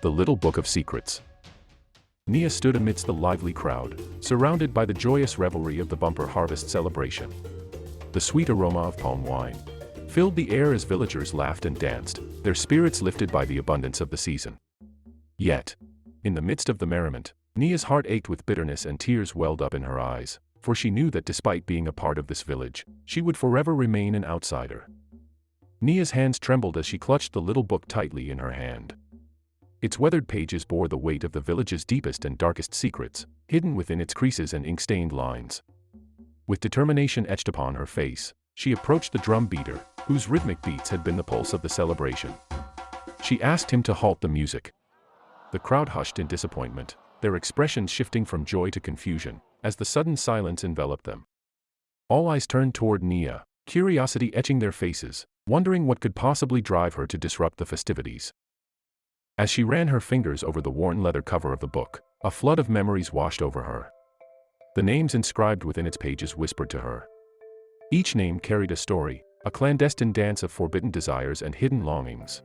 The Little Book of Secrets. Nia stood amidst the lively crowd, surrounded by the joyous revelry of the bumper harvest celebration. The sweet aroma of palm wine filled the air as villagers laughed and danced, their spirits lifted by the abundance of the season. Yet, in the midst of the merriment, Nia's heart ached with bitterness and tears welled up in her eyes, for she knew that despite being a part of this village, she would forever remain an outsider. Nia's hands trembled as she clutched the little book tightly in her hand. Its weathered pages bore the weight of the village's deepest and darkest secrets, hidden within its creases and ink-stained lines. With determination etched upon her face, she approached the drum beater, whose rhythmic beats had been the pulse of the celebration. She asked him to halt the music. The crowd hushed in disappointment, their expressions shifting from joy to confusion, as the sudden silence enveloped them. All eyes turned toward Nia, curiosity etching their faces, wondering what could possibly drive her to disrupt the festivities. As she ran her fingers over the worn leather cover of the book, a flood of memories washed over her. The names inscribed within its pages whispered to her. Each name carried a story, a clandestine dance of forbidden desires and hidden longings.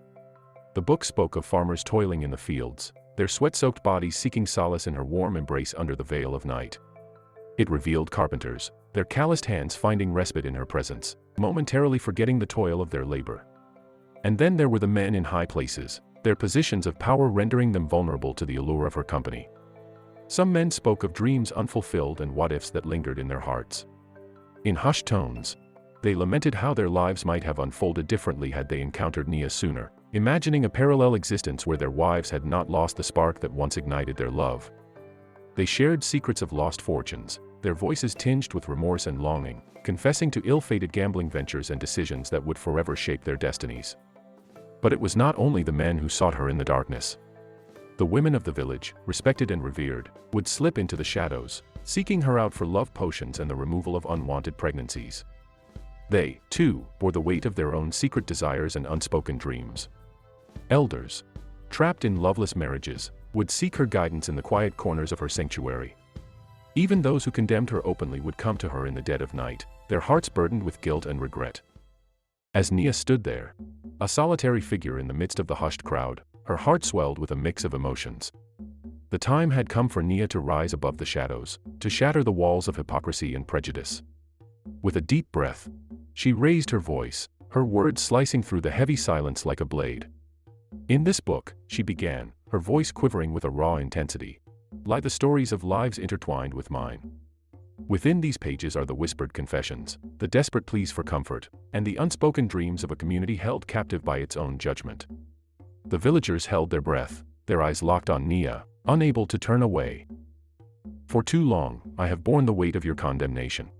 The book spoke of farmers toiling in the fields, their sweat-soaked bodies seeking solace in her warm embrace under the veil of night. It revealed carpenters, their calloused hands finding respite in her presence, momentarily forgetting the toil of their labor. And then there were the men in high places, their positions of power rendering them vulnerable to the allure of her company. Some men spoke of dreams unfulfilled and what-ifs that lingered in their hearts. In hushed tones, they lamented how their lives might have unfolded differently had they encountered Nia sooner, imagining a parallel existence where their wives had not lost the spark that once ignited their love. They shared secrets of lost fortunes, their voices tinged with remorse and longing, confessing to ill-fated gambling ventures and decisions that would forever shape their destinies. But it was not only the men who sought her in the darkness. The women of the village, respected and revered, would slip into the shadows, seeking her out for love potions and the removal of unwanted pregnancies. They, too, bore the weight of their own secret desires and unspoken dreams. Elders, trapped in loveless marriages, would seek her guidance in the quiet corners of her sanctuary. Even those who condemned her openly would come to her in the dead of night, their hearts burdened with guilt and regret. As Nia stood there, a solitary figure in the midst of the hushed crowd, her heart swelled with a mix of emotions. The time had come for Nia to rise above the shadows, to shatter the walls of hypocrisy and prejudice. With a deep breath, she raised her voice, her words slicing through the heavy silence like a blade. In this book, she began, her voice quivering with a raw intensity, lie the stories of lives intertwined with mine. Within these pages are the whispered confessions, the desperate pleas for comfort, and the unspoken dreams of a community held captive by its own judgment. The villagers held their breath, their eyes locked on Nia, unable to turn away. For too long, I have borne the weight of your condemnation.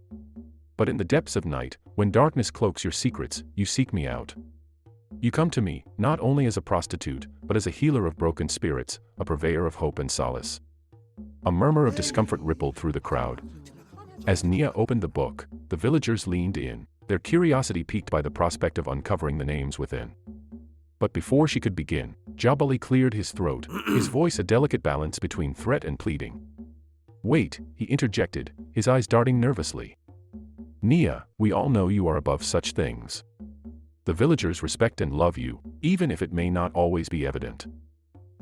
But in the depths of night, when darkness cloaks your secrets, you seek me out. You come to me, not only as a prostitute, but as a healer of broken spirits, a purveyor of hope and solace. A murmur of discomfort rippled through the crowd. As Nia opened the book, the villagers leaned in, their curiosity piqued by the prospect of uncovering the names within. But before she could begin, Jabali cleared his throat, his voice a delicate balance between threat and pleading. "Wait," he interjected, his eyes darting nervously. "Nia, we all know you are above such things. The villagers respect and love you, even if it may not always be evident.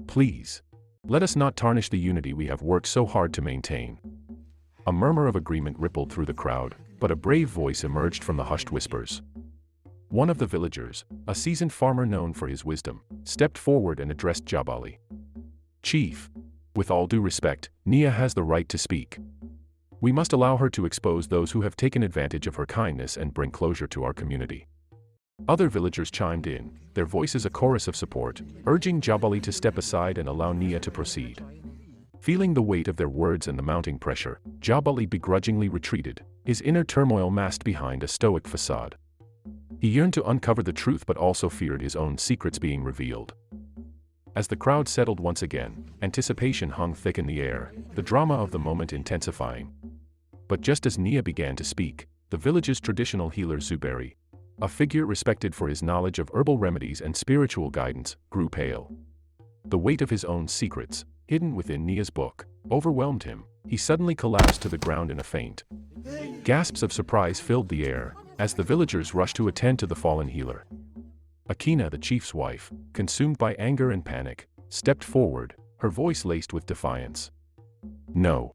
Please, let us not tarnish the unity we have worked so hard to maintain." A murmur of agreement rippled through the crowd, but a brave voice emerged from the hushed whispers. One of the villagers, a seasoned farmer known for his wisdom, stepped forward and addressed Jabali. "Chief, with all due respect, Nia has the right to speak. We must allow her to expose those who have taken advantage of her kindness and bring closure to our community." Other villagers chimed in, their voices a chorus of support, urging Jabali to step aside and allow Nia to proceed. Feeling the weight of their words and the mounting pressure, Jabali begrudgingly retreated, his inner turmoil masked behind a stoic facade. He yearned to uncover the truth but also feared his own secrets being revealed. As the crowd settled once again, anticipation hung thick in the air, the drama of the moment intensifying. But just as Nia began to speak, the village's traditional healer Zuberi, a figure respected for his knowledge of herbal remedies and spiritual guidance, grew pale. The weight of his own secrets, hidden within Nia's book, overwhelmed him. He suddenly collapsed to the ground in a faint. Gasps of surprise filled the air, as the villagers rushed to attend to the fallen healer. Akina, the chief's wife, consumed by anger and panic, stepped forward, her voice laced with defiance. "No.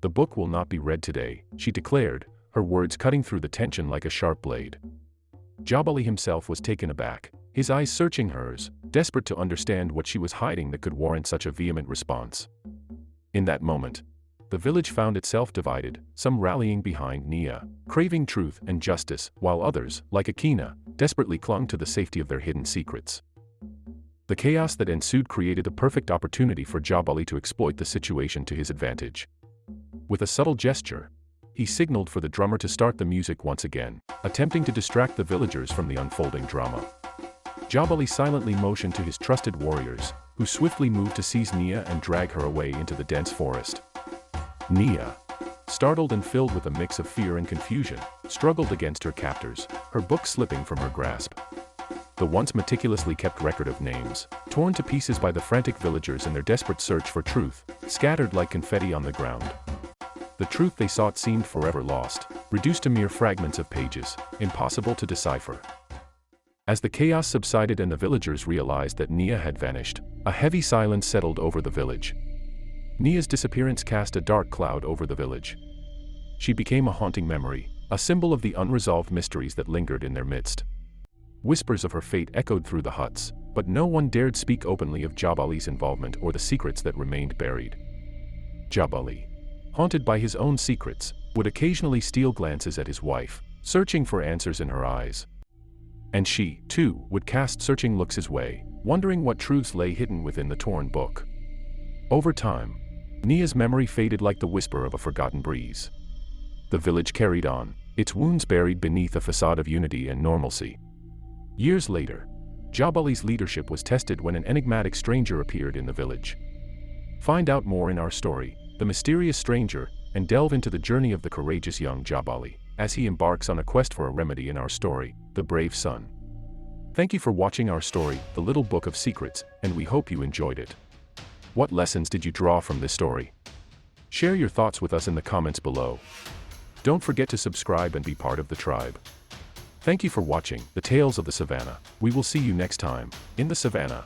The book will not be read today," she declared, her words cutting through the tension like a sharp blade. Jabali himself was taken aback, his eyes searching hers, desperate to understand what she was hiding that could warrant such a vehement response. In that moment, the village found itself divided, some rallying behind Nia, craving truth and justice, while others, like Akina, desperately clung to the safety of their hidden secrets. The chaos that ensued created the perfect opportunity for Jabali to exploit the situation to his advantage. With a subtle gesture, he signaled for the drummer to start the music once again, attempting to distract the villagers from the unfolding drama. Jabali silently motioned to his trusted warriors, who swiftly moved to seize Nia and drag her away into the dense forest. Nia, startled and filled with a mix of fear and confusion, struggled against her captors, her book slipping from her grasp. The once meticulously kept record of names, torn to pieces by the frantic villagers in their desperate search for truth, scattered like confetti on the ground. The truth they sought seemed forever lost, reduced to mere fragments of pages, impossible to decipher. As the chaos subsided and the villagers realized that Nia had vanished, a heavy silence settled over the village. Nia's disappearance cast a dark cloud over the village. She became a haunting memory, a symbol of the unresolved mysteries that lingered in their midst. Whispers of her fate echoed through the huts, but no one dared speak openly of Jabali's involvement or the secrets that remained buried. Jabali, haunted by his own secrets, would occasionally steal glances at his wife, searching for answers in her eyes. And she, too, would cast searching looks his way, wondering what truths lay hidden within the torn book. Over time, Nia's memory faded like the whisper of a forgotten breeze. The village carried on, its wounds buried beneath a facade of unity and normalcy. Years later, Jabali's leadership was tested when an enigmatic stranger appeared in the village. Find out more in our story, The Mysterious Stranger, and delve into the journey of the courageous young Jabali, as he embarks on a quest for a remedy in our story, The Brave Son. Thank you for watching our story, The Little Book of Secrets, and we hope you enjoyed it. What lessons did you draw from this story? Share your thoughts with us in the comments below. Don't forget to subscribe and be part of the tribe. Thank you for watching The Tales of the Savanna. We will see you next time, in the Savanna.